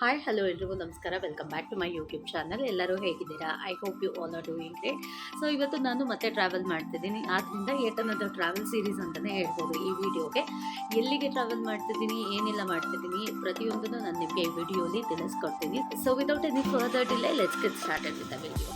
Hi hello ಎಲ್ರಿಗೂ ನಮಸ್ಕಾರ. Welcome back to my YouTube channel. ಎಲ್ಲರೂ ಹೇಗಿದ್ದೀರಾ? I hope you all are doing great. So ಇವತ್ತು ನಾನು ಮತ್ತೆ ಟ್ರಾವೆಲ್ ಮಾಡ್ತಿದ್ದೀನಿ. ಆದ್ದರಿಂದ ಏಟನ್ನದ ಟ್ರಾವೆಲ್ ಸೀರೀಸ್ ಅಂತಲೇ ಹೇಳ್ಬೋದು ಈ ವಿಡಿಯೋಗೆ. ಎಲ್ಲಿಗೆ ಟ್ರಾವೆಲ್ ಮಾಡ್ತಿದ್ದೀನಿ, ಏನೆಲ್ಲ ಮಾಡ್ತಿದ್ದೀನಿ ಪ್ರತಿಯೊಂದನ್ನು ನಾನು ನಿಮಗೆ ಈ ವಿಡಿಯೋಲಿ ತಿಳಿಸ್ಕೊಡ್ತೀನಿ. So without any further delay let's get started with the video.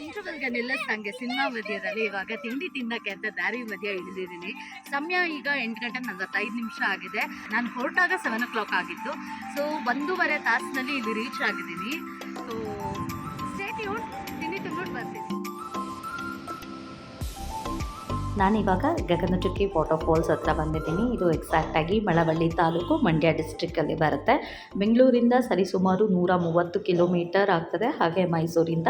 ಇಂಟರ್ವಲ್ಗೆ ನಿಲ್ಲಿಸ್ದಂಗೆ ಸಿನಿಮಾ ಮಧ್ಯದಲ್ಲಿ ಇವಾಗ ತಿಂಡಿ ತಿನ್ನಕ್ಕೆ ಅಂತ ದಾರಿ ಮಧ್ಯ ಇಳಿದಿದ್ದೀನಿ. ಸಮಯ ಈಗ 8:45 ಆಗಿದೆ. ನಾನು ಹೊರಟಾಗ 7 o'clock ಆಗಿತ್ತು. ಸೊ 1.5 ತಾಸಿನಲ್ಲಿ ಇಲ್ಲಿ ರೀಚ್ ಆಗಿದ್ದೀನಿ. ಸೊ ಸ್ಟೇ ಟ್ಯೂನ್, ತಿಂಡಿ ತಿಂದ್ಬಿಟ್ಟು ಬರ್ತೀನಿ. ನಾನಿವಾಗ ಗಗನಚುಕ್ಕಿ ವಾಟರ್ಫಾಲ್ಸ್ ಹತ್ರ ಬಂದಿದ್ದೀನಿ. ಇದು ಎಕ್ಸಾಕ್ಟಾಗಿ ಮಳವಳ್ಳಿ ತಾಲೂಕು, ಮಂಡ್ಯ ಡಿಸ್ಟ್ರಿಕ್ಕಲ್ಲಿ ಬರುತ್ತೆ. ಬೆಂಗಳೂರಿಂದ ಸರಿಸುಮಾರು 130 ಕಿಲೋಮೀಟರ್ ಆಗ್ತದೆ. ಹಾಗೆ ಮೈಸೂರಿಂದ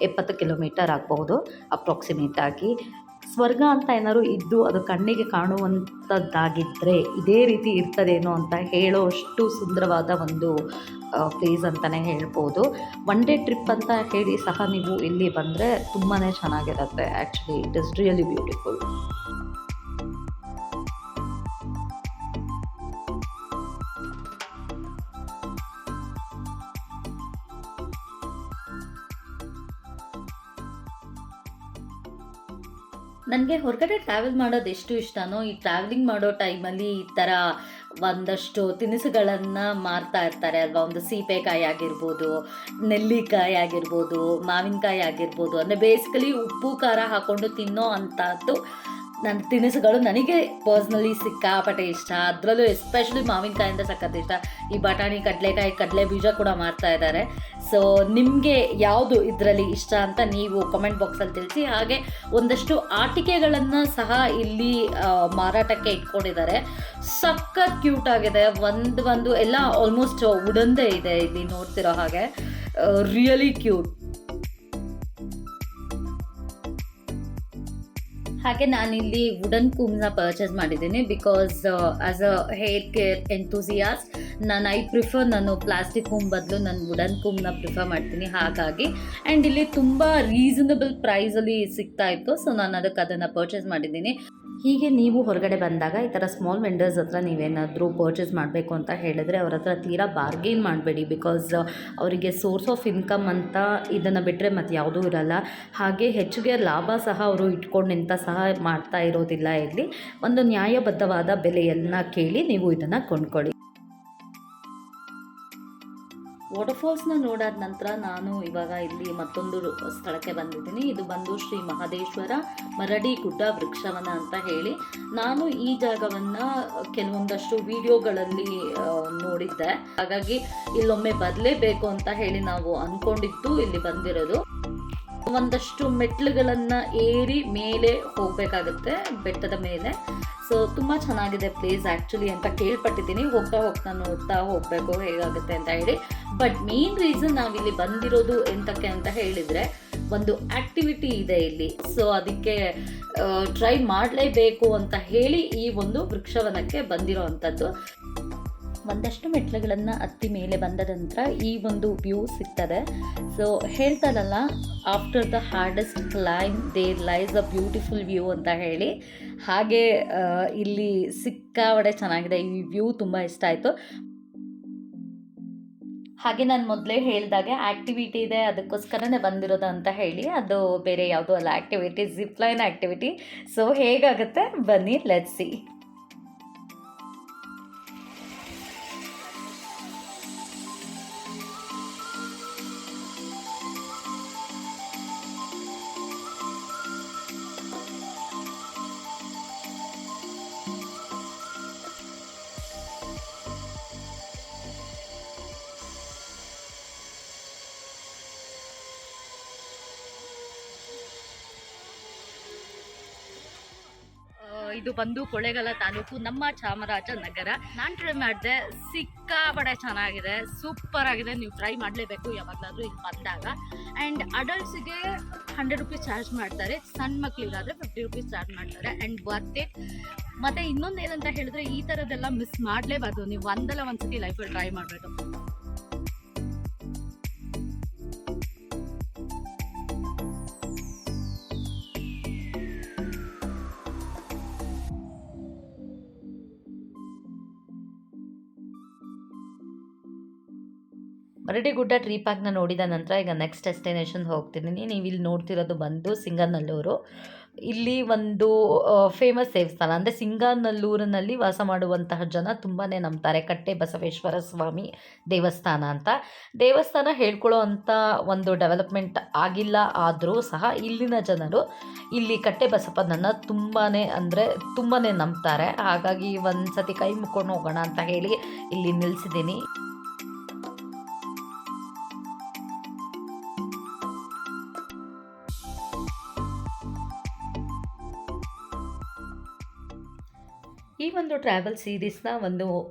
70 ಕಿಲೋಮೀಟರ್ ಆಗಬಹುದು ಅಪ್ರಾಕ್ಸಿಮೇಟಾಗಿ. ಸ್ವರ್ಗ ಅಂತ ಏನಾದ್ರು ಇದ್ದು ಅದು ಕಣ್ಣಿಗೆ ಕಾಣುವಂಥದ್ದಾಗಿದ್ದರೆ ಇದೇ ರೀತಿ ಇರ್ತದೇನೋ ಅಂತ ಹೇಳೋಷ್ಟು ಸುಂದರವಾದ ಒಂದು ಪ್ಲೇಸ್ ಅಂತಲೇ ಹೇಳ್ಬೋದು. ಒನ್ ಡೇ ಟ್ರಿಪ್ ಅಂತ ಹೇಳಿ ಸಹ ನೀವು ಇಲ್ಲಿ ಬಂದರೆ ತುಂಬಾ ಚೆನ್ನಾಗಿರುತ್ತೆ. Actually it is really beautiful. ನನಗೆ ಹೊರಗಡೆ ಟ್ರಾವೆಲ್ ಮಾಡೋದು ಎಷ್ಟು ಇಷ್ಟನೋ, ಈ ಟ್ರಾವೆಲಿಂಗ್ ಮಾಡೋ ಟೈಮಲ್ಲಿ ಈ ಥರ ಒಂದಷ್ಟು ತಿನಿಸುಗಳನ್ನು ಮಾರ್ತಾ ಇರ್ತಾರೆ ಅಲ್ವಾ. ಒಂದು ಸೀಬೆಕಾಯಿ ಆಗಿರ್ಬೋದು, ನೆಲ್ಲಿಕಾಯಿ ಆಗಿರ್ಬೋದು, ಮಾವಿನಕಾಯಿ ಆಗಿರ್ಬೋದು, ಅಂದರೆ ಬೇಸಿಕಲಿ ಉಪ್ಪು ಖಾರ ಹಾಕ್ಕೊಂಡು ತಿನ್ನೋ ಅಂಥದ್ದು ನನ್ನ ತಿನಿಸುಗಳು ನನಗೆ ಪರ್ಸ್ನಲಿ ಸಿಕ್ಕಾಪಟ್ಟೆ ಇಷ್ಟ. ಅದರಲ್ಲೂ ಎಸ್ಪೆಷಲಿ ಮಾವಿನಕಾಯಿ ಅಂದರೆ ಸಖತ್ ಇಷ್ಟ. ಈ ಬಟಾಣಿ, ಕಡಲೆಕಾಯಿ, ಕಡಲೆ ಬೀಜ ಕೂಡ ಮಾಡ್ತಾ ಇದ್ದಾರೆ. ಸೊ ನಿಮಗೆ ಯಾವುದು ಇದರಲ್ಲಿ ಇಷ್ಟ ಅಂತ ನೀವು ಕಮೆಂಟ್ ಬಾಕ್ಸಲ್ಲಿ ತಿಳಿಸಿ. ಹಾಗೆ ಒಂದಷ್ಟು ಆಟಿಕೆಗಳನ್ನು ಸಹ ಇಲ್ಲಿ ಮಾರಾಟಕ್ಕೆ ಇಟ್ಕೊಂಡಿದ್ದಾರೆ. ಸಖತ್ ಕ್ಯೂಟ್ ಆಗಿದೆ. ಒಂದು ಎಲ್ಲ ಆಲ್ಮೋಸ್ಟ್ ವುಡನ್ದೇ ಇದೆ ಇಲ್ಲಿ ನೋಡ್ತಿರೋ ಹಾಗೆ. Really cute. ಹಾಗೆ ನಾನಿಲ್ಲಿ ವುಡನ್ ಕೂಮ್ನ ಪರ್ಚೇಸ್ ಮಾಡಿದ್ದೀನಿ. Because as a hair care enthusiast ನಾನು ಪ್ಲಾಸ್ಟಿಕ್ ಕೂಮ್ ಬದಲು ನಾನು ವುಡನ್ ಕೂಮ್ನ ಪ್ರಿಫರ್ ಮಾಡ್ತೀನಿ. ಹಾಗಾಗಿ ಆ್ಯಂಡ್ ಇಲ್ಲಿ ತುಂಬ ರೀಸನಬಲ್ ಪ್ರೈಸಲ್ಲಿ ಸಿಗ್ತಾ ಇತ್ತು. ಸೊ ನಾನು ಅದನ್ನು ಪರ್ಚೇಸ್ ಮಾಡಿದ್ದೀನಿ. ಹೀಗೆ ನೀವು ಹೊರಗಡೆ ಬಂದಾಗ ಈ ಥರ ಸ್ಮಾಲ್ ವೆಂಡರ್ಸ್ ಹತ್ರ ನೀವೇನಾದರೂ ಪರ್ಚೇಸ್ ಮಾಡಬೇಕು ಅಂತ ಹೇಳಿದ್ರೆ ಅವ್ರ ಹತ್ರ ತೀರಾ ಬಾರ್ಗೇನ್ ಮಾಡಬೇಡಿ. ಬಿಕಾಸ್ ಅವರಿಗೆ ಸೋರ್ಸ್ ಆಫ್ ಇನ್ಕಮ್ ಅಂತ ಇದನ್ನು ಬಿಟ್ಟರೆ ಮತ್ತು ಯಾವುದೂ ಇರಲ್ಲ. ಹಾಗೆ ಹೆಚ್ಚಿಗೆ ಲಾಭ ಸಹ ಅವರು ಇಟ್ಕೊಂಡು ನಿಂತ ಸಹ ಮಾಡ್ತಾ ಇರೋದಿಲ್ಲ. ಇಲ್ಲಿ ಒಂದು ನ್ಯಾಯಬದ್ಧವಾದ ಬೆಲೆಯನ್ನು ಕೇಳಿ ನೀವು ಇದನ್ನು ಕೊಂಡ್ಕೊಳ್ಳಿ. ವಾಟರ್ಫಾಲ್ಸ್ನ ನೋಡಾದ ನಂತರ ನಾನು ಇವಾಗ ಇಲ್ಲಿ ಮತ್ತೊಂದು ಸ್ಥಳಕ್ಕೆ ಬಂದಿದ್ದೀನಿ. ಇದು ಬಂದು ಶ್ರೀ ಮಹದೇಶ್ವರ ಮರಡಿ ಗುಡ್ಡ ವೃಕ್ಷವನ ಅಂತ ಹೇಳಿ. ನಾನು ಈ ಜಾಗವನ್ನು ಕೆಲವೊಂದಷ್ಟು ವಿಡಿಯೋಗಳಲ್ಲಿ ನೋಡಿದ್ದೆ. ಹಾಗಾಗಿ ಇಲ್ಲೊಮ್ಮೆ ಬರಲೇಬೇಕು ಅಂತ ಹೇಳಿ ನಾವು ಅಂದ್ಕೊಂಡಿದ್ದು ಇಲ್ಲಿ ಬಂದಿರೋದು. ಒಂದಷ್ಟು ಮೆಟ್ಲುಗಳನ್ನು ಏರಿ ಮೇಲೆ ಹೋಗಬೇಕಾಗುತ್ತೆ ಬೆಟ್ಟದ ಮೇಲೆ. ಸೊ ತುಂಬ ಚೆನ್ನಾಗಿದೆ ಪ್ಲೇಸ್ ಆ್ಯಕ್ಚುಲಿ ಅಂತ ಕೇಳ್ಪಟ್ಟಿದ್ದೀನಿ. ಹೋಗ್ತಾ ನೋಡ್ತಾ ಹೋಗಬೇಕು ಹೇಗಾಗುತ್ತೆ ಅಂತ ಹೇಳಿ. ಬಟ್ ಮೇನ್ ರೀಸನ್ ನಾವಿಲ್ಲಿ ಬಂದಿರೋದು ಎಂತಕ್ಕೆ ಅಂತ ಹೇಳಿದರೆ ಒಂದು ಆ್ಯಕ್ಟಿವಿಟಿ ಇದೆ ಇಲ್ಲಿ. ಸೊ ಅದಕ್ಕೆ ಟ್ರೈ ಮಾಡಲೇಬೇಕು ಅಂತ ಹೇಳಿ ಈ ಒಂದು ವೃಕ್ಷವನಕ್ಕೆ ಬಂದಿರೋ ಅಂಥದ್ದು. ಒಂದಷ್ಟು ಮೆಟ್ಲುಗಳನ್ನು ಹತ್ತಿ ಮೇಲೆ ಬಂದ ನಂತರ ಈ ಒಂದು ವ್ಯೂ ಸಿಗ್ತದೆ. ಸೊ ಹೇಳ್ತಾರಲ್ಲ, after the hardest climb there lies a beautiful view ಅಂತ ಹೇಳಿ. ಹಾಗೆ ಇಲ್ಲಿ ಸಿಕ್ಕಾಪಟ್ಟೆ ಚೆನ್ನಾಗಿದೆ. ಈ ವ್ಯೂ ತುಂಬ ಇಷ್ಟ ಆಯಿತು. ಹಾಗೆ ನಾನು ಮೊದಲೇ ಹೇಳಿದಾಗೆ ಆ್ಯಕ್ಟಿವಿಟಿ ಇದೆ, ಅದಕ್ಕೋಸ್ಕರನೇ ಬಂದಿರೋದು ಅಂತ ಹೇಳಿ. ಅದು ಬೇರೆ ಯಾವುದೂ ಅಲ್ಲ, ಆ್ಯಕ್ಟಿವಿಟಿ ಜಿಪ್ಲೈನ್ ಆ್ಯಕ್ಟಿವಿಟಿ. ಸೊ ಹೇಗಾಗುತ್ತೆ ಬನ್ನಿ, ಲೆಟ್ಸ್ ಸಿ. ಇದು ಬಂದು ಕೊಳ್ಳೇಗಾಲ ತಾಲೂಕು, ನಮ್ಮ ಚಾಮರಾಜನಗರ. ನಾನು ಟ್ರೈ ಮಾಡಿದೆ, ಸಿಕ್ಕಾಪಟ್ಟೆ ಚೆನ್ನಾಗಿದೆ, ಸೂಪರ್ ಆಗಿದೆ. ನೀವು ಟ್ರೈ ಮಾಡಲೇಬೇಕು ಯಾವಾಗಲಾದರೂ ಇಲ್ಲಿ ಬಂದಾಗ. ಆ್ಯಂಡ್ ಅಡಲ್ಟ್ಸಿಗೆ 100 ರುಪೀಸ್ ಚಾರ್ಜ್ ಮಾಡ್ತಾರೆ, ಸಣ್ಣ ಮಕ್ಕಳಿಗಾದರೆ 50 ರುಪೀಸ್ ಚಾರ್ಜ್ ಮಾಡ್ತಾರೆ. And worth it. ಮತ್ತು ಇನ್ನೊಂದು ಏನಂತ ಹೇಳಿದ್ರೆ, ಈ ಥರದ್ದೆಲ್ಲ ಮಿಸ್ ಮಾಡಲೇಬಾರ್ದು. ನೀವು ಒಂದಲ್ಲ ಒಂದ್ಸತಿ ಲೈಫಲ್ಲಿ ಟ್ರೈ ಮಾಡಬೇಕು. ಮರಡಿ ಗುಡ್ಡ ಟ್ರೀ ಪಾರ್ಕ್ನ ನೋಡಿದ ನಂತರ ಈಗ ನೆಕ್ಸ್ಟ್ ಡೆಸ್ಟಿನೇಷನ್ ಹೋಗ್ತಿದ್ದೀನಿ. ನೀವು ಇಲ್ಲಿ ನೋಡ್ತಿರೋದು ಬಂದು ಸಿಂಗನಲ್ಲೂರು. ಇಲ್ಲಿ ಒಂದು ಫೇಮಸ್ ದೇವಸ್ಥಾನ, ಅಂದರೆ ಸಿಂಗನಲ್ಲೂರಿನಲ್ಲಿ ವಾಸ ಮಾಡುವಂತಹ ಜನ ತುಂಬಾ ನಂಬ್ತಾರೆ ಕಟ್ಟೆ ಬಸವೇಶ್ವರ ಸ್ವಾಮಿ ದೇವಸ್ಥಾನ ಅಂತ. ದೇವಸ್ಥಾನ ಹೇಳ್ಕೊಳ್ಳೋ ಅಂಥ ಒಂದು ಡೆವಲಪ್ಮೆಂಟ್ ಆಗಿಲ್ಲ, ಆದರೂ ಸಹ ಇಲ್ಲಿನ ಜನರು ಇಲ್ಲಿ ಕಟ್ಟೆ ಬಸಪ್ಪನನ್ನು ತುಂಬಾ ನಂಬ್ತಾರೆ. ಹಾಗಾಗಿ ಒಂದು ಸತಿ ಕೈ ಮುಕ್ಕೊಂಡು ಹೋಗೋಣ ಅಂತ ಹೇಳಿ ಇಲ್ಲಿ ನಿಲ್ಲಿಸಿದ್ದೀನಿ. ಈ ಒಂದು ಟ್ರಾವೆಲ್ ಸೀರೀಸ್ನ ಒಂದು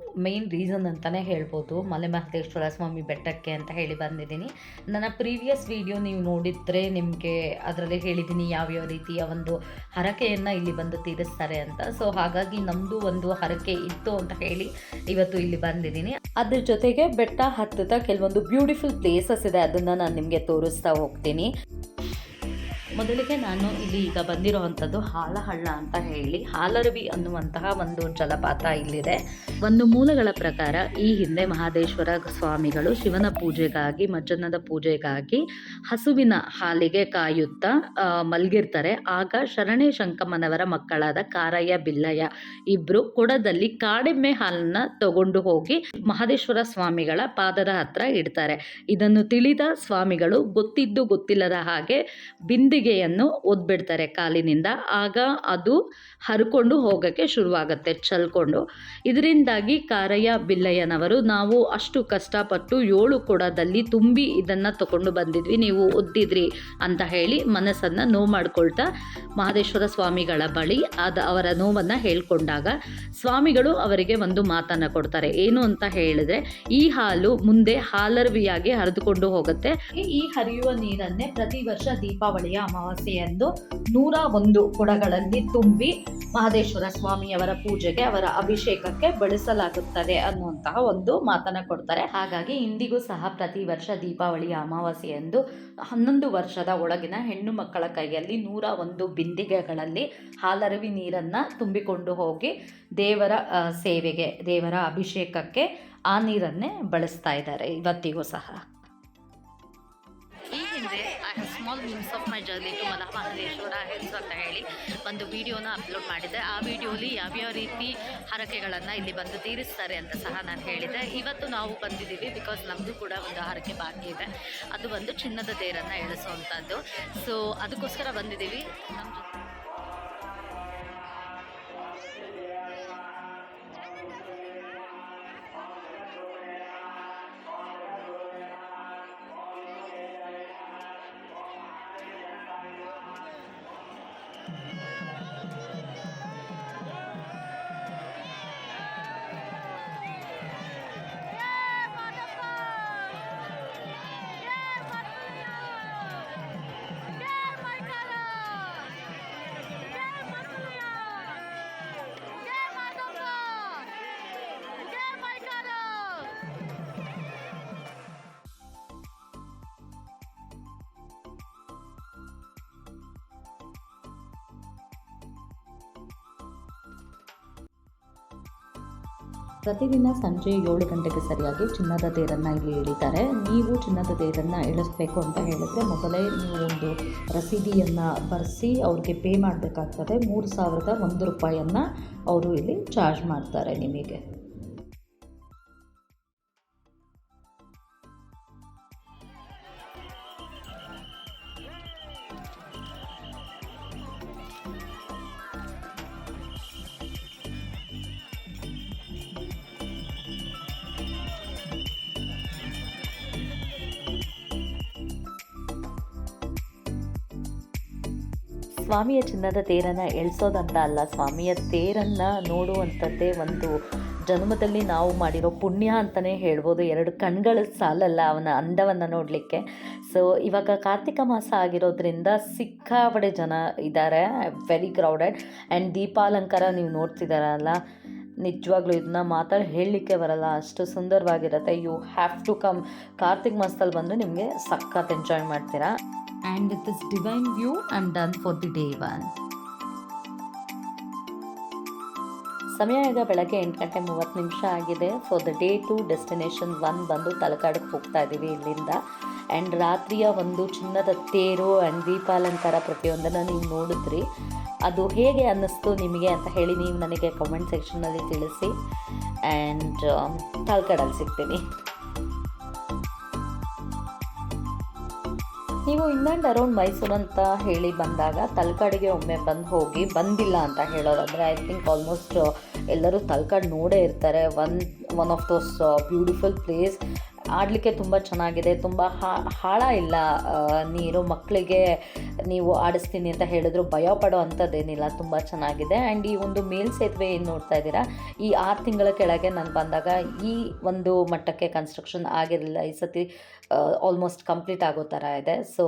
ಮೇನ್ ರೀಸನ್ ಅಂತಲೇ ಹೇಳ್ಬೋದು, ಮಲೆ ಮಹದೇಶ್ವರ ಸ್ವಾಮಿ ಬೆಟ್ಟಕ್ಕೆ ಅಂತ ಹೇಳಿ ಬಂದಿದ್ದೀನಿ. ನನ್ನ ಪ್ರೀವಿಯಸ್ ವಿಡಿಯೋ ನೀವು ನೋಡಿದರೆ ನಿಮಗೆ ಅದರಲ್ಲಿ ಹೇಳಿದ್ದೀನಿ ಯಾವ್ಯಾವ ರೀತಿಯ ಒಂದು ಹರಕೆಯನ್ನು ಇಲ್ಲಿ ಬಂದು ತೀರಿಸ್ತಾರೆ ಅಂತ. ಸೊ ಹಾಗಾಗಿ ನಮ್ಮದು ಒಂದು ಹರಕೆ ಇತ್ತು ಅಂತ ಹೇಳಿ ಇವತ್ತು ಇಲ್ಲಿ ಬಂದಿದ್ದೀನಿ. ಅದ್ರ ಜೊತೆಗೆ ಬೆಟ್ಟ ಹತ್ತದ ಕೆಲವೊಂದು ಬ್ಯೂಟಿಫುಲ್ ಪ್ಲೇಸಸ್ ಇದೆ, ಅದನ್ನು ನಾನು ನಿಮಗೆ ತೋರಿಸ್ತಾ ಹೋಗ್ತೀನಿ. ಮೊದಲಿಗೆ ನಾನು ಇಲ್ಲಿ ಈಗ ಬಂದಿರುವಂಥದ್ದು ಹಾಲಹಳ್ಳ ಅಂತ ಹೇಳಿ, ಹಾಲರವಿ ಅನ್ನುವಂತಹ ಒಂದು ಜಲಪಾತ ಇಲ್ಲಿದೆ. ಒಂದು ಮೂಲಗಳ ಪ್ರಕಾರ ಈ ಹಿಂದೆ ಮಹದೇಶ್ವರ ಸ್ವಾಮಿಗಳು ಶಿವನ ಪೂಜೆಗಾಗಿ, ಮಜ್ಜನದ ಪೂಜೆಗಾಗಿ ಹಸುವಿನ ಹಾಲಿಗೆ ಕಾಯುತ್ತಾ ಮಲಗಿರ್ತಾರೆ. ಆಗ ಶರಣೆ ಶಂಕಮ್ಮನವರ ಮಕ್ಕಳಾದ ಕಾರಯ್ಯ ಬಿಲ್ಲಯ್ಯ ಇಬ್ಬರು ಕೊಡದಲ್ಲಿ ಕಾಡೆಮ್ಮೆ ಹಾಲನ್ನು ತಗೊಂಡು ಹೋಗಿ ಮಹದೇಶ್ವರ ಸ್ವಾಮಿಗಳ ಪಾದದ ಹತ್ರ ಇಡ್ತಾರೆ. ಇದನ್ನು ತಿಳಿದ ಸ್ವಾಮಿಗಳು ಗೊತ್ತಿದ್ದು ಗೊತ್ತಿಲ್ಲದ ಹಾಗೆ ಬಿಂದಿಗೆಯನ್ನು ಒದ್ಬಿಡ್ತಾರೆ ಕಾಲಿನಿಂದ. ಆಗ ಅದು ಹರ್ಕೊಂಡು ಹೋಗೋಕ್ಕೆ ಶುರುವಾಗುತ್ತೆ ಚಲ್ಕೊಂಡು. ಇದರಿಂದಾಗಿ ಕಾರಯ್ಯ ಬಿಲ್ಲಯ್ಯನವರು, ನಾವು ಅಷ್ಟು ಕಷ್ಟಪಟ್ಟು 7 ಕೊಡದಲ್ಲಿ ತುಂಬಿ ಇದನ್ನು ತಗೊಂಡು ಬಂದಿದ್ವಿ, ನೀವು ಒದ್ದಿದ್ರಿ ಅಂತ ಹೇಳಿ ಮನಸ್ಸನ್ನು ನೋವು ಮಾಡ್ಕೊಳ್ತಾ ಮಹದೇಶ್ವರ ಸ್ವಾಮಿಗಳ ಬಳಿ ಅವರ ನೋವನ್ನು ಹೇಳ್ಕೊಂಡಾಗ ಸ್ವಾಮಿಗಳು ಅವರಿಗೆ ಒಂದು ಮಾತನ್ನು ಕೊಡ್ತಾರೆ. ಏನು ಅಂತ ಹೇಳಿದ್ರೆ, ಈ ಹಾಲು ಮುಂದೆ ಹಾಲರ್ವಿಯಾಗಿ ಹರಿದುಕೊಂಡು ಹೋಗುತ್ತೆ. ಈ ಹರಿಯುವ ನೀರನ್ನೇ ಪ್ರತಿ ವರ್ಷ ದೀಪಾವಳಿಯ ಅಮಾವಾಸ್ಯೆಯಂದು 101 ಕೊಡಗಳಲ್ಲಿ ತುಂಬಿ ಮಹದೇಶ್ವರ ಸ್ವಾಮಿಯವರ ಪೂಜೆಗೆ, ಅವರ ಅಭಿಷೇಕಕ್ಕೆ ಬಳಸಲಾಗುತ್ತದೆ ಅನ್ನುವಂತಹ ಒಂದು ಮಾತನ್ನು ಕೊಡ್ತಾರೆ. ಹಾಗಾಗಿ ಇಂದಿಗೂ ಸಹ ಪ್ರತಿ ವರ್ಷ ದೀಪಾವಳಿಯ ಅಮಾವಾಸ್ಯೆಯಂದು 11 ವರ್ಷದ ಒಳಗಿನ ಹೆಣ್ಣು ಮಕ್ಕಳ ಕೈಯಲ್ಲಿ 101 ಬಿಂದಿಗೆಗಳಲ್ಲಿ ಹಾಲರವಿ ನೀರನ್ನು ತುಂಬಿಕೊಂಡು ಹೋಗಿ ದೇವರ ಸೇವೆಗೆ, ದೇವರ ಅಭಿಷೇಕಕ್ಕೆ ಆ ನೀರನ್ನೇ ಬಳಸ್ತಾ ಇದ್ದಾರೆ ಇವತ್ತಿಗೂ ಸಹ. ಈ ಹಿಂದೆ small wins of my journey to Mahadeshwara hills ಅಂತ ಹೇಳಿ ಒಂದು ವಿಡಿಯೋನ ಅಪ್ಲೋಡ್ ಮಾಡಿದ್ದೆ. ಆ ವಿಡಿಯೋಲಿ ಯಾವ್ಯಾವ ರೀತಿ ಹರಕೆಗಳನ್ನು ಇಲ್ಲಿ ಬಂದು ತೀರಿಸ್ತಾರೆ ಅಂತ ಸಹ ನಾನು ಹೇಳಿದ್ದೆ. ಇವತ್ತು ನಾವು ಬಂದಿದ್ದೀವಿ ಬಿಕಾಸ್ ನಮ್ಮದು ಕೂಡ ಒಂದು ಹರಕೆ ಬಾಕಿ ಇದೆ, ಅದು ಬಂದು ಚಿನ್ನದ ತೇರನ್ನು ಎಳಿಸುವಂಥದ್ದು. ಸೊ ಅದಕ್ಕೋಸ್ಕರ ಬಂದಿದ್ದೀವಿ. ನಮ್ಮ ಪ್ರತಿದಿನ ಸಂಜೆ 7 ಗಂಟೆಗೆ ಸರಿಯಾಗಿ ಚಿನ್ನದ ತೇರನ್ನು ಇಲ್ಲಿ ಎಳಿತಾರೆ. ನೀವು ಚಿನ್ನದ ತೇರನ್ನು ಎಳಿಸ್ಬೇಕು ಅಂತ ಹೇಳಿದ್ರೆ ಮೊದಲೇ ನೀವು ಒಂದು ರಸೀದಿಯನ್ನು ಬರೆಸಿ ಅವ್ರಿಗೆ ಪೇ ಮಾಡಬೇಕಾಗ್ತದೆ. 3001 ರೂಪಾಯಿಯನ್ನು ಅವರು ಇಲ್ಲಿ ಚಾರ್ಜ್ ಮಾಡ್ತಾರೆ ನಿಮಗೆ. ಸ್ವಾಮಿಯ ಚಿನ್ನದ ತೇರನ್ನು ಎಳಿಸೋದಂತ ಅಲ್ಲ, ಸ್ವಾಮಿಯ ತೇರನ್ನು ನೋಡುವಂಥದ್ದೇ ಒಂದು ಜನ್ಮದಲ್ಲಿ ನಾವು ಮಾಡಿರೋ ಪುಣ್ಯ ಅಂತಲೇ ಹೇಳ್ಬೋದು. 2 ಕಣ್ಗಳು ಸಾಲಲ್ಲ ಅವನ ಅಂದವನ್ನು ನೋಡಲಿಕ್ಕೆ. ಸೊ ಇವಾಗ ಕಾರ್ತಿಕ ಮಾಸ ಆಗಿರೋದ್ರಿಂದ ಸಿಕ್ಕಾಪಟ್ಟೆ ಜನ ಇದ್ದಾರೆ, ವೆರಿ ಕ್ರೌಡೆಡ್. ಆ್ಯಂಡ್ ದೀಪಾಲಂಕಾರ ನೀವು ನೋಡ್ತಿದ್ದಾರಲ್ಲ, ನಿಜವಾಗ್ಲೂ ಇದನ್ನ ಮಾತಾಡಿ ಹೇಳಲಿಕ್ಕೆ ಬರಲ್ಲ, ಅಷ್ಟು ಸುಂದರವಾಗಿರುತ್ತೆ. You have to come. Kartik ಮಾಸದಲ್ಲಿ ಬಂದರೆ ನಿಮಗೆ ಸಖತ್ ಎಂಜಾಯ್ ಮಾಡ್ತೀರಾ. And it is divine view. I am done for the day 1. ಸಮಯ ಈಗ ಬೆಳಗ್ಗೆ 8:30 ಆಗಿದೆ. ಫಾರ್ ದ ಡೇ 2 ಡೆಸ್ಟಿನೇಷನ್ 1 ಬಂದು ತಲಕಾಡಿಗೆ ಹೋಗ್ತಾ ಇದ್ದೀವಿ ಇಲ್ಲಿಂದ. ಆ್ಯಂಡ್ ರಾತ್ರಿಯ ಒಂದು ಚಿನ್ನದ ತೇರು ಆ್ಯಂಡ್ ದೀಪಾಲಂಕಾರ ಪ್ರತಿಯೊಂದನ್ನು ನೀವು ನೋಡಿದ್ರಿ. ಅದು ಹೇಗೆ ಅನ್ನಿಸ್ತು ನಿಮಗೆ ಅಂತ ಹೇಳಿ ನೀವು ನನಗೆ ಕಮೆಂಟ್ ಸೆಕ್ಷನ್ನಲ್ಲಿ ತಿಳಿಸಿ. ಆ್ಯಂಡ್ ತಲಕಾಡಲ್ಲಿ ಸಿಗ್ತೀನಿ. ನೀವು ಇನ್ ಆ್ಯಂಡ್ ಅರೌಂಡ್ ಮೈಸೂರು ಅಂತ ಹೇಳಿ ಬಂದಾಗ ತಲಕಾಡಿಗೆ ಒಮ್ಮೆ ಬಂದು ಹೋಗಿ. ಬಂದಿಲ್ಲ ಅಂತ ಹೇಳೋದಾದರೆ ಐ ಥಿಂಕ್ ಆಲ್ಮೋಸ್ಟ್ ಎಲ್ಲರೂ ತಲಕಾಡು ನೋಡೇ ಇರ್ತಾರೆ. One of those beautiful place. ಆಡಲಿಕ್ಕೆ ತುಂಬ ಚೆನ್ನಾಗಿದೆ, ತುಂಬ ಆಳ ಇಲ್ಲ ನೀರು. ಮಕ್ಕಳಿಗೆ ನೀವು ಆಡಿಸ್ತೀನಿ ಅಂತ ಹೇಳಿದ್ರು ಭಯ ಪಡೋ ಅಂಥದ್ದೇನಿಲ್ಲ, ತುಂಬ ಚೆನ್ನಾಗಿದೆ. ಆ್ಯಂಡ್ ಈ ಒಂದು ಮೇಲ್ಸೇತುವೆ ಏನು ನೋಡ್ತಾ ಇದ್ದೀರಾ, ಈ 6 ತಿಂಗಳ ಕೆಳಗೆ ನಾನು ಬಂದಾಗ ಈ ಒಂದು ಮಟ್ಟಕ್ಕೆ ಕನ್ಸ್ಟ್ರಕ್ಷನ್ ಆಗಿರಲಿಲ್ಲ. ಈ ಸತಿ ಆಲ್ಮೋಸ್ಟ್ ಕಂಪ್ಲೀಟ್ ಆಗೋ ಥರ ಇದೆ. ಸೊ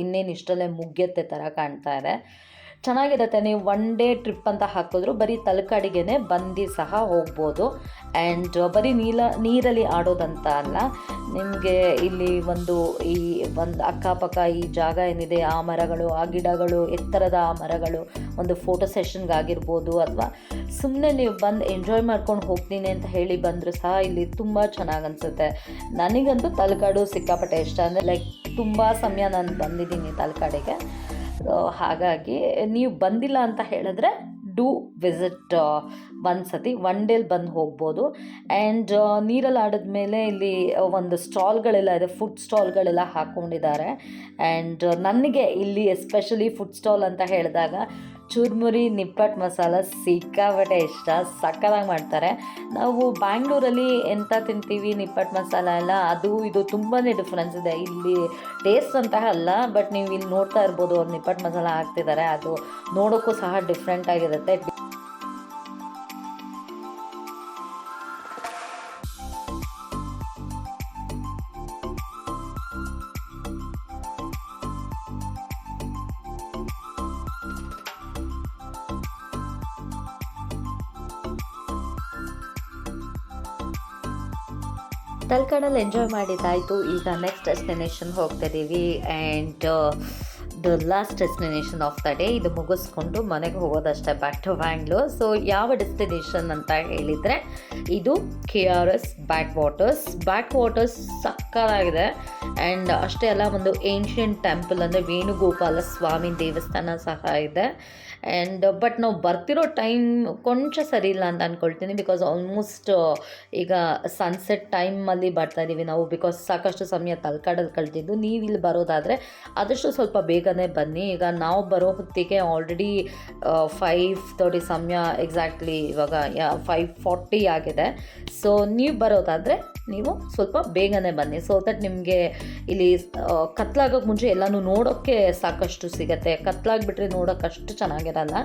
ಇನ್ನೇನು ಇಷ್ಟರಲ್ಲೇ ಮುಗಿಯುತ್ತೆ ಥರ ಕಾಣ್ತಾ ಇದೆ. ಚೆನ್ನಾಗಿರುತ್ತೆ. ನೀವು 1 ಡೇ ಟ್ರಿಪ್ ಅಂತ ಹಾಕಿದ್ರು ಬರೀ ತಲಕಾಡಿಗೆ ಬಂದು ಸಹ ಹೋಗ್ಬೋದು. ಆ್ಯಂಡ್ ಬರೀ ನೀರಲ್ಲಿ ಆಡೋದಂತ ಅಲ್ಲ, ನಿಮಗೆ ಇಲ್ಲಿ ಒಂದು ಅಕ್ಕಪಕ್ಕ ಈ ಜಾಗ ಏನಿದೆ, ಆ ಮರಗಳು, ಆ ಗಿಡಗಳು, ಎತ್ತರದ ಆ ಮರಗಳು, ಒಂದು ಫೋಟೋ ಸೆಷನ್ಗಾಗಿರ್ಬೋದು, ಅಥವಾ ಸುಮ್ಮನೆ ನೀವು ಬಂದು ಎಂಜಾಯ್ ಮಾಡ್ಕೊಂಡು ಹೋಗ್ತೀನಿ ಅಂತ ಹೇಳಿ ಬಂದರೂ ಸಹ ಇಲ್ಲಿ ತುಂಬ ಚೆನ್ನಾಗಿ ಅನಿಸುತ್ತೆ. ನನಗಂತೂ ತಲಕಾಡು ಸಿಕ್ಕಾಪಟ್ಟೆ ಇಷ್ಟ. ಅಂದರೆ ಲೈಕ್ ತುಂಬ ಸಮಯ ನಾನು ಬಂದಿದ್ದೀನಿ ತಲಕಾಡಿಗೆ. ಹಾಗಾಗಿ ನೀವು ಬಂದಿಲ್ಲ ಅಂತ ಹೇಳಿದ್ರೆ ಡೂ ವಿಸಿಟ್ ಒಂದು ಸತಿ. 1 ಡೇಲಿ ಬಂದು ಹೋಗ್ಬೋದು. ಆ್ಯಂಡ್ ನೀರಲ್ಲಿ ಆಡಿದ್ಮೇಲೆ ಇಲ್ಲಿ ಒಂದು ಸ್ಟಾಲ್ಗಳೆಲ್ಲ ಇದೆ, ಫುಡ್ ಸ್ಟಾಲ್ಗಳೆಲ್ಲ ಹಾಕ್ಕೊಂಡಿದ್ದಾರೆ. ಆ್ಯಂಡ್ ನನಗೆ ಇಲ್ಲಿ ಎಸ್ಪೆಷಲಿ ಫುಡ್ ಸ್ಟಾಲ್ ಅಂತ ಹೇಳಿದಾಗ ಚುರ್ಮುರಿ, ನಿಪ್ಪಟ್ಟು ಮಸಾಲ ಸಿಕ್ಕಾಪಟ್ಟೆ ಇಷ್ಟ. ಸಕ್ಕತ್ತಾಗಿ ಮಾಡ್ತಾರೆ. ನಾವು ಬ್ಯಾಂಗ್ಳೂರಲ್ಲಿ ಎಂತ ತಿಂತೀವಿ ನಿಪ್ಪಟ್ಟು ಮಸಾಲ ಎಲ್ಲ, ಅದು ಇದು ತುಂಬಾ ಡಿಫ್ರೆನ್ಸ್ ಇದೆ. ಇಲ್ಲಿ ಟೇಸ್ಟ್ ಅಂತ ಅಲ್ಲ, ಬಟ್ ನೀವು ಇಲ್ಲಿ ನೋಡ್ತಾ ಇರ್ಬೋದು ಅವ್ರು ನಿಪ್ಪಟ್ಟು ಮಸಾಲ ಹಾಕ್ತಿದ್ದಾರೆ. ಅದು ನೋಡೋಕ್ಕೂ ಸಹ ಡಿಫ್ರೆಂಟ್ ಆಗಿರುತ್ತೆ. ತಲಕಾಡಲ್ಲಿ ಎಂಜಾಯ್ ಮಾಡಿದ್ದಾಯಿತು. ಈಗ ನೆಕ್ಸ್ಟ್ ಡೆಸ್ಟಿನೇಷನ್ ಹೋಗ್ತಿದ್ದೀವಿ. And the last destination of the day. ಇದು ಮುಗಿಸ್ಕೊಂಡು ಮನೆಗೆ ಹೋಗೋದಷ್ಟೇ, ಬ್ಯಾಕ್ ಟು ಬ್ಯಾಂಗ್ಳೂರ್. ಸೊ ಯಾವ ಡೆಸ್ಟಿನೇಷನ್ ಅಂತ ಹೇಳಿದರೆ ಇದು KRS ಬ್ಯಾಕ್ ವಾಟರ್ಸ್ ಸಕ್ಕತ್ತಾಗಿದೆ. ಆ್ಯಂಡ್ ಅಷ್ಟೇ ಅಲ್ಲ, ಒಂದು ಏನ್ಷಿಯಂಟ್ ಟೆಂಪಲ್ ಅಂದರೆ ವೇಣುಗೋಪಾಲ ಸ್ವಾಮಿ ದೇವಸ್ಥಾನ ಸಹ ಇದೆ. ಆ್ಯಂಡ್ ಬಟ್ ನಾವು ಬರ್ತಿರೋ ಟೈಮ್ ಕೊಂಚ ಸರಿ ಇಲ್ಲ ಅಂತ ಅಂದ್ಕೊಳ್ತೀನಿ. ಬಿಕಾಸ್ ಆಲ್ಮೋಸ್ಟ್ ಈಗ ಸನ್ಸೆಟ್ ಟೈಮಲ್ಲಿ ಬರ್ತಾಯಿದ್ದೀವಿ ನಾವು. ಬಿಕಾಸ್ ಸಾಕಷ್ಟು ಸಮಯ ತಲಕಾಡಲ್ಲಿ ಕಳೆದಿದ್ದು. ನೀವು ಇಲ್ಲಿ ಬರೋದಾದರೆ ಆದಷ್ಟು ಸ್ವಲ್ಪ ಬೇಗನೆ ಬನ್ನಿ. ಈಗ ನಾವು ಬರೋ ಹೊತ್ತಿಗೆ ಆಲ್ರೆಡಿ 5:30 ಸಮಯ ಎಕ್ಸಾಕ್ಟ್ಲಿ, ಇವಾಗ 5:40 ಆಗಿದೆ. ಸೊ ನೀವು ಬರೋದಾದರೆ ನೀವು ಸ್ವಲ್ಪ ಬೇಗನೆ ಬನ್ನಿ. ಸೊ ದಟ್ ನಿಮಗೆ ಇಲ್ಲಿ ಕತ್ಲಾಗೋಕ್ಕೆ ಮುಂಚೆ ಎಲ್ಲನೂ ನೋಡೋಕ್ಕೆ ಸಾಕಷ್ಟು ಸಿಗುತ್ತೆ. ಕತ್ಲಾಗಿಬಿಟ್ರೆ ನೋಡೋಕ್ಕೆ ಅಷ್ಟು ಚೆನ್ನಾಗಿರಲ್ಲ.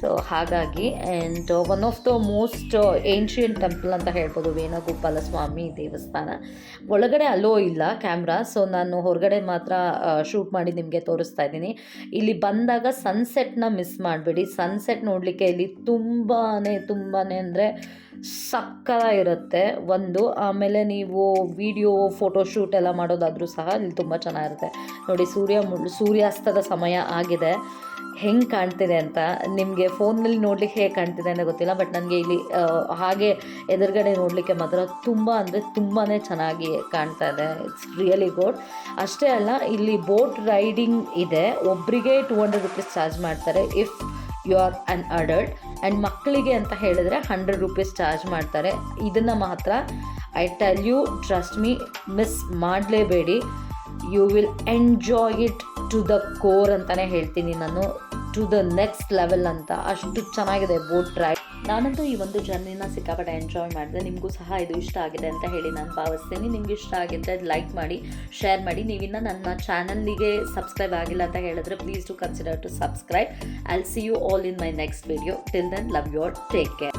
ಸೊ ಹಾಗಾಗಿ. And one of the most ancient temple ಅಂತ ಹೇಳ್ಬೋದು ವೇಣುಗೋಪಾಲ ಸ್ವಾಮಿ ದೇವಸ್ಥಾನ. ಒಳಗಡೆ ಅಲೋ ಇಲ್ಲ ಕ್ಯಾಮ್ರಾ, ಸೊ ನಾನು ಹೊರಗಡೆ ಮಾತ್ರ ಶೂಟ್ ಮಾಡಿ ನಿಮಗೆ ತೋರಿಸ್ತಾ ಇದ್ದೀನಿ. ಇಲ್ಲಿ ಬಂದಾಗ ಸನ್ಸೆಟ್ನ ಮಿಸ್ ಮಾಡಬೇಡಿ. ಸನ್ಸೆಟ್ ನೋಡಲಿಕ್ಕೆ ಇಲ್ಲಿ ತುಂಬಾ ಅಂದರೆ ಸಕ್ಕತ್ತಾಗಿರುತ್ತೆ ಒಂದು. ಆಮೇಲೆ ನೀವು ವಿಡಿಯೋ ಫೋಟೋಶೂಟ್ ಎಲ್ಲ ಮಾಡೋದಾದರೂ ಸಹ ಇಲ್ಲಿ ತುಂಬ ಚೆನ್ನಾಗಿರುತ್ತೆ. ನೋಡಿ, ಸೂರ್ಯಾಸ್ತದ ಸಮಯ ಆಗಿದೆ. ಹೆಂಗೆ ಕಾಣ್ತಿದೆ ಅಂತ ನಿಮಗೆ ಫೋನಲ್ಲಿ ನೋಡಲಿಕ್ಕೆ ಹೇಗೆ ಕಾಣ್ತಿದೆ ಅಂತ ಗೊತ್ತಿಲ್ಲ, ಬಟ್ ನನಗೆ ಇಲ್ಲಿ ಹಾಗೆ ಎದುರುಗಡೆ ನೋಡಲಿಕ್ಕೆ ಮಾತ್ರ ತುಂಬ ಅಂದರೆ ತುಂಬಾ ಚೆನ್ನಾಗಿ ಕಾಣ್ತಾ ಇದೆ. It's really good. ಅಷ್ಟೇ ಅಲ್ಲ, ಇಲ್ಲಿ ಬೋಟ್ ರೈಡಿಂಗ್ ಇದೆ. ಒಬ್ಬರಿಗೆ 200 ರೂಪೀಸ್ ಚಾರ್ಜ್ ಮಾಡ್ತಾರೆ if you are an adult. And ಮಕ್ಕಳಿಗೆ ಅಂತ ಹೇಳಿದ್ರೆ 100 ರೂಪೀಸ್ ಚಾರ್ಜ್ ಮಾಡ್ತಾರೆ. ಇದನ್ನು ಮಾತ್ರ I tell you, trust me, miss ಮಾಡಲೇಬೇಡಿ. You will enjoy it to the core ಅಂತಲೇ ಹೇಳ್ತೀನಿ ನಾನು. ಟು ದ ನೆಕ್ಸ್ಟ್ ಲೆವೆಲ್ ಅಂತ, ಅಷ್ಟು ಚೆನ್ನಾಗಿದೆ ಬೋಟ್ ರೈಡ್. ನಾನಂತೂ ಈ ಒಂದು ಜರ್ನಿನ ಸಿಕ್ಕಾಪಟ್ಟೆ ಎಂಜಾಯ್ ಮಾಡಿದೆ. ನಿಮಗೂ ಸಹ ಇದು ಇಷ್ಟ ಆಗಿದೆ ಅಂತ ಹೇಳಿ ನಾನು ಭಾವಿಸ್ತೀನಿ. ನಿಮ್ಗೆ ಇಷ್ಟ ಆಗಿದ್ದರೆ ಲೈಕ್ ಮಾಡಿ, ಶೇರ್ ಮಾಡಿ. ನೀವಿನ್ನು ನನ್ನ ಚಾನಲ್ಗೆ ಸಬ್ಸ್ಕ್ರೈಬ್ ಆಗಿಲ್ಲ ಅಂತ ಹೇಳಿದ್ರೆ please to consider to subscribe. I will see you all in my next video. Till then, love you all, take care.